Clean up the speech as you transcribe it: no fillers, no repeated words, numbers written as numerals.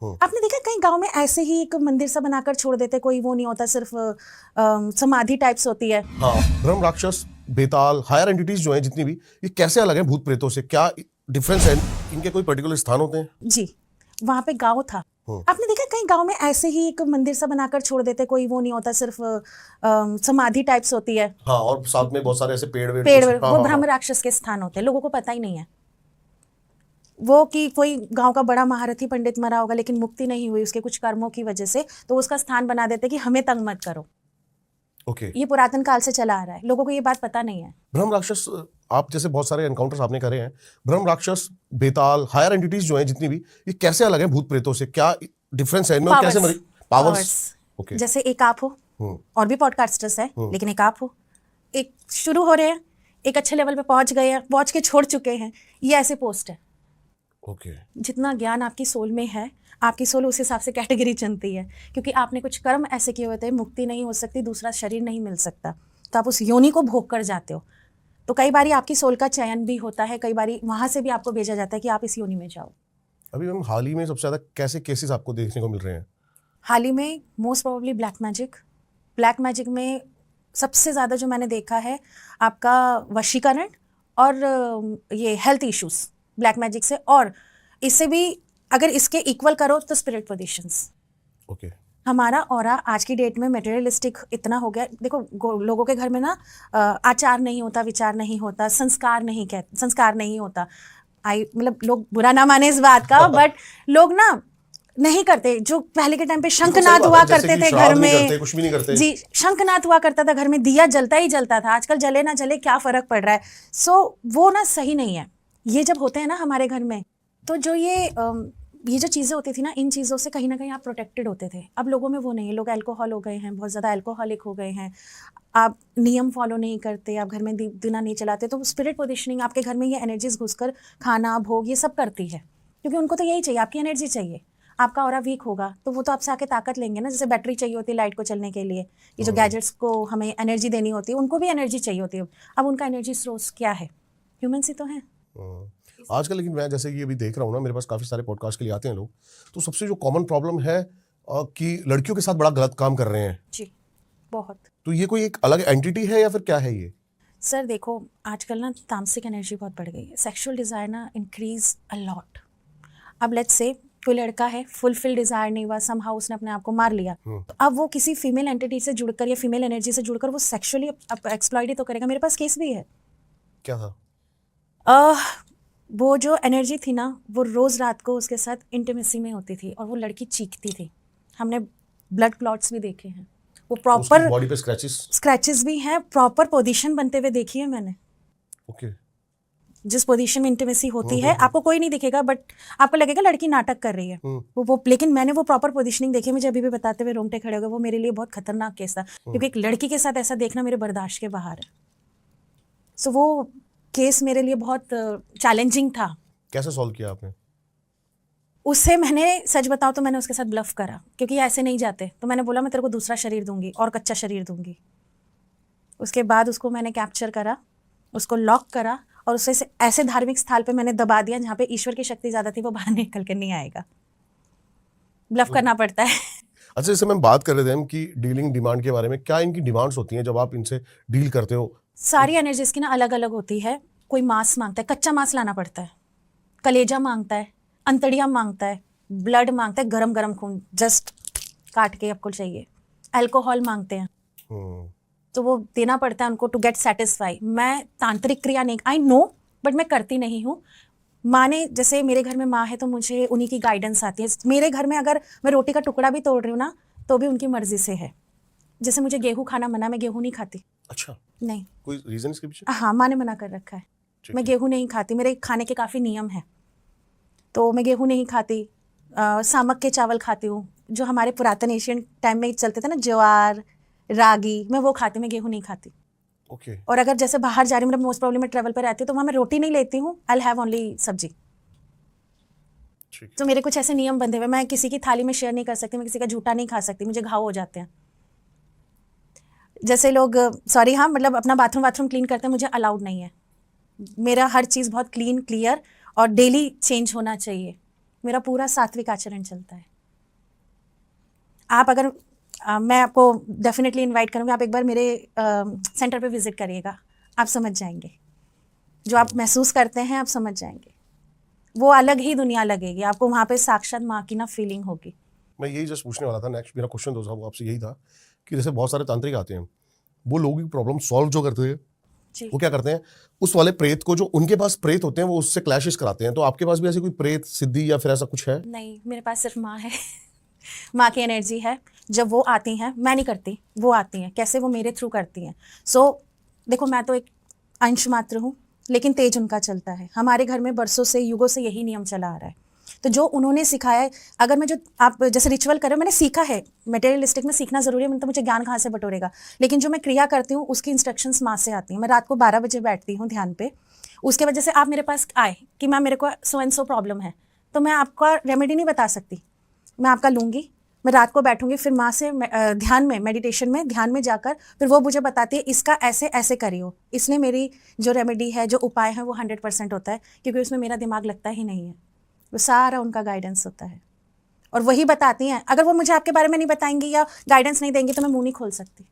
आपने देखा कहीं गांव में ऐसे ही एक मंदिर सा बनाकर छोड़ देते, कोई वो नहीं होता, सिर्फ समाधि टाइप्स होती है। हाँ, ब्रह्म राक्षस, बेताल, हायर एंटिटीज जो हैं जितनी भी, ये कैसे अलग हैं भूत प्रेतों से? क्या डिफरेंस है? इनके कोई पर्टिकुलर स्थान होते हैं? जी, वहां पे गांव था। आपने देखा कहीं गांव में ऐसे ही एक मंदिर सा बनाकर छोड़ देते, कोई वो नहीं होता, सिर्फ समाधि टाइप्स होती है। हाँ, और साथ में बहुत सारे ऐसे पेड़ वो ब्रह्म राक्षस के स्थान होते हैं, लोगों को पता ही नहीं है वो कि कोई गांव का बड़ा महारथी पंडित मरा होगा लेकिन मुक्ति नहीं हुई उसके कुछ कर्मों की वजह से, तो उसका स्थान बना देते कि हमें तंग मत करो। ओके। ये पुरातन काल से चला आ रहा है, लोगों को ये बात पता नहीं है। ब्रह्म राक्षस, आप जैसे बहुत सारे एनकाउंटर्स आपने करे हैं, ब्रह्म राक्षस, बेताल, हायर एंटिटीज जो हैं जितनी भी, ये कैसे अलग हैं भूत प्रेतों से? क्या डिफरेंस है इनमें? कैसे पावर्स? ओके। जैसे एक आप हो, और भी पॉडकास्टर्स है, लेकिन एक आप हो, एक शुरू हो रहे हैं, एक अच्छे लेवल पे पहुंच गए हैं, पहुंच के छोड़ चुके हैं, ये ऐसे पोस्ट है। ओके। जितना ज्ञान आपकी सोल में है, आपकी सोल उस हिसाब से कैटेगरी चलती है, क्योंकि आपने कुछ कर्म ऐसे किए होते हैं, मुक्ति नहीं हो सकती, दूसरा शरीर नहीं मिल सकता, तो आप उस योनि को भोग कर जाते हो। तो कई बारी आपकी सोल का चयन भी होता है, कई बारी वहां से भी आपको भेजा जाता है कि आप इस योनि में जाओ। अभी हम हाल ही में सबसे ज्यादा कैसे केसेस आपको देखने को मिल रहे हैं? हाल ही में मोस्ट प्रोबेबली ब्लैक मैजिक में सबसे ज़्यादा जो मैंने देखा है आपका वशीकरण और ये हेल्थ इश्यूज ब्लैक मैजिक से, और इससे भी अगर इसके इक्वल करो तो स्पिरिट पोजीशंस। ओके। हमारा ऑरा आज की डेट में मटेरियलिस्टिक इतना हो गया। देखो लोगों के घर में ना आचार नहीं होता, विचार नहीं होता, संस्कार नहीं होता। मतलब लोग बुरा ना माने इस बात का, बट लोग ना नहीं करते। जो पहले के टाइम पे शंखनाद हुआ करते थे घर में, कुछ भी नहीं करते जी, शंखनाद हुआ करता था घर में, दिया जलता ही जलता था। आजकल जले ना जले क्या फर्क पड़ रहा है? सो वो ना सही नहीं है। ये जब होते हैं ना हमारे घर में, तो जो ये जो चीज़ें होती थी ना, इन चीज़ों से कहीं ना कहीं आप प्रोटेक्टेड होते थे। अब लोगों में वो नहीं है, लोग अल्कोहल हो गए हैं, बहुत ज़्यादा अल्कोहलिक हो गए हैं, आप नियम फॉलो नहीं करते, आप घर में दिना नहीं चलाते, तो स्पिरिट पोजीशनिंग आपके घर में ये एनर्जीज घुसकर खाना भोग ये सब करती है, क्योंकि उनको तो यही चाहिए, आपकी एनर्जी चाहिए। आपका ऑरा वीक होगा तो वो तो आपसे आके ताकत लेंगे ना, जैसे बैटरी चाहिए होती है लाइट को चलने के लिए, ये जो गैजेट्स को हमें एनर्जी देनी होती है, उनको भी एनर्जी चाहिए होती है। अब उनका एनर्जी सोर्स क्या है? ह्यूमन ही तो है आजकल। लेकिन मैं जैसे कि अभी देख रहा हूँ ना, मेरे पास काफ़ी सारे पॉडकास्ट के लिए आते हैं लोग, तो सबसे जो कॉमन प्रॉब्लम है कि लड़कियों के साथ बड़ा गलत काम कर रहे हैं। जी, बहुत। तो ये कोई एक अलग एंटिटी है या फिर क्या है ये? सर देखो, आजकल ना तामसिक एनर्जी बहुत बढ़ गई है, सेक्सुअल डिज़ायर ना इंक्रीज अ लॉट। अब लेट्स से कोई लड़का है, फुलफिल डिज़ायर नहीं हुआ, समहाउ उसने अपने आप को मार लिया, तो अब वो किसी फीमेल एंटिटी से जुड़कर या फीमेल एनर्जी से जुड़कर वो सेक्सुअली एक्सप्लॉइट ही तो करेगा। मेरे पास केस भी है। क्या था? वो जो एनर्जी थी ना, वो रोज़ रात को उसके साथ इंटीमेसी में होती थी और वो लड़की चीखती थी। हमने ब्लड क्लॉट्स भी देखे हैं, वो प्रॉपर बॉडी पे स्क्रैचेस भी हैं, प्रॉपर पोजीशन बनते हुए देखी है मैंने। ओके। जिस पोजीशन में इंटीमेसी होती है आपको कोई नहीं दिखेगा, बट आपको लगेगा लड़की नाटक कर रही है। वो लेकिन मैंने वो प्रॉपर पोजीशनिंग देखी, मुझे अभी भी बताते हुए रोंगटे खड़े हो गए। वो मेरे लिए बहुत खतरनाक केस था, क्योंकि एक लड़की के साथ ऐसा देखना मेरे बर्दाश्त के बाहर है। सो वो केस मेरे लिए बहुत चैलेंजिंग था। कैसे सॉल्व किया आपने? उससे मैंने सच बताऊं तो मैंने उसके साथ ब्लफ करा, क्योंकि ऐसे नहीं जाते। तो मैंने बोला मैं तेरे को दूसरा शरीर दूंगी और कच्चा शरीर दूंगी। उसके बाद उसको मैंने कैप्चर करा, उसको लॉक करा और उसे ऐसे धार्मिक स्थल पे मैंने दबा दिया जहाँ पे ईश्वर की शक्ति ज्यादा थी, वो बाहर निकल के नहीं आएगा। ब्लफ करना पड़ता है। अच्छा, जैसे मैं बात कर रहे थे हम कि डीलिंग डिमांड के बारे में, क्या इनकी डिमांड्स होती हैं जब आप इनसे डील करते हो? सारी एनर्जीज की ना अलग अलग होती है। कोई मांस मांगता है, कच्चा मांस लाना पड़ता है, कलेजा मांगता है, अंतड़ियाँ मांगता है, ब्लड मांगता है, गरम गरम खून जस्ट काट के आपको चाहिए, अल्कोहल मांगते हैं, तो वो देना पड़ता है उनको टू गेट सेटिस्फाई। मैं तांत्रिक क्रिया नहीं, आई नो, बट मैं करती नहीं हूँ। माँ ने, जैसे मेरे घर में माँ है तो मुझे उन्हीं की गाइडेंस आती है। मेरे घर में अगर मैं रोटी का टुकड़ा भी तोड़ रही हूँ ना, तो भी उनकी मर्जी से है। जैसे मुझे गेहूँ खाना मना, मैं गेहूँ नहीं खाती। अच्छा, नहीं, कोई रीजन इसके पीछे? हाँ, माँ ने मना कर रखा है, मैं गेहूँ नहीं खाती। मेरे खाने के काफ़ी नियम है, तो मैं गेहूँ नहीं खाती। सामक के चावल खाती हूँ, जो हमारे पुरातन एशियन टाइम में चलते थे ना, ज्वार रागी, मैं वो खाती, मैं गेहूँ नहीं खाती। ओके। और अगर जैसे बाहर जा रही हूँ, मतलब मोस्ट प्रॉब्लम में ट्रैवल पर रहती हूँ, तो वहाँ मैं रोटी नहीं लेती हूँ, आई हैव ओनली सब्जी। तो मेरे कुछ ऐसे नियम बंधे हुए, मैं किसी की थाली में शेयर नहीं कर सकती, मैं किसी का झूठा नहीं खा सकती, मुझे घाव हो जाते हैं। जैसे लोग, सॉरी, हाँ, मतलब अपना बाथरूम क्लीन करते हैं, मुझे अलाउड नहीं है। मेरा हर चीज़ बहुत क्लीन, क्लियर और डेली चेंज होना चाहिए। मेरा पूरा सात्विक आचरण चलता है। आप अगर मैं आपको डेफिनेटली इनवाइट करूँगी, आप एक बार मेरे सेंटर पे विजिट करिएगा, आप समझ जाएंगे। जो आप महसूस करते हैं आप समझ जाएंगे, वो अलग ही दुनिया लगेगी आपको, वहाँ पे साक्षात माँ की ना फीलिंग होगी। मैं यही जस्ट पूछने वाला था, नेक्स्ट मेरा क्वेश्चन जो था वो आपसे यही था कि जैसे बहुत सारे तांत्रिक आते हैं, वो लोगों की प्रॉब्लम सॉल्व जो करते हैं जी। वो क्या करते हैं, उस वाले प्रेत को, जो उनके पास प्रेत होते हैं, वो उससे क्लैशेस कराते हैं। तो आपके पास भी ऐसी कोई प्रेत सिद्धि या फिर ऐसा कुछ है? नहीं, मेरे पास सिर्फ माँ है। माँ की एनर्जी है, जब वो आती हैं, मैं नहीं करती, वो आती हैं। कैसे? वो मेरे थ्रू करती हैं। सो देखो, मैं तो एक अंश मात्र हूँ, लेकिन तेज उनका चलता है। हमारे घर में बरसों से, युगों से यही नियम चला आ रहा है। तो जो उन्होंने सिखाया है, अगर मैं जो आप जैसे रिचुअल कर रहे हो, मैंने सीखा है। मटेरियलिस्टिक में सीखना जरूरी है, तो मुझे ज्ञान कहाँ से बटोरेगा। लेकिन जो मैं क्रिया करती हूँ उसकी इंस्ट्रक्शंस माँ से आती हैं। मैं रात को 12 बजे बैठती हूँ ध्यान पे। उसके वजह से आप मेरे पास आए कि मैम मेरे को सो एंड सो प्रॉब्लम है, तो मैं आपका रेमेडी नहीं बता सकती, मैं आपका लूँगी। मैं रात को बैठूंगी, फिर माँ से ध्यान में, मेडिटेशन में, ध्यान में जाकर फिर वो मुझे बताती है इसका ऐसे ऐसे करियो। इसने मेरी जो रेमेडी है, जो उपाय है, वो 100% होता है, क्योंकि उसमें मेरा दिमाग लगता ही नहीं है। वो सारा उनका गाइडेंस होता है और वही बताती हैं। अगर वो मुझे आपके बारे में नहीं बताएंगी या गाइडेंस नहीं देंगी तो मैं मुंह नहीं खोल सकती।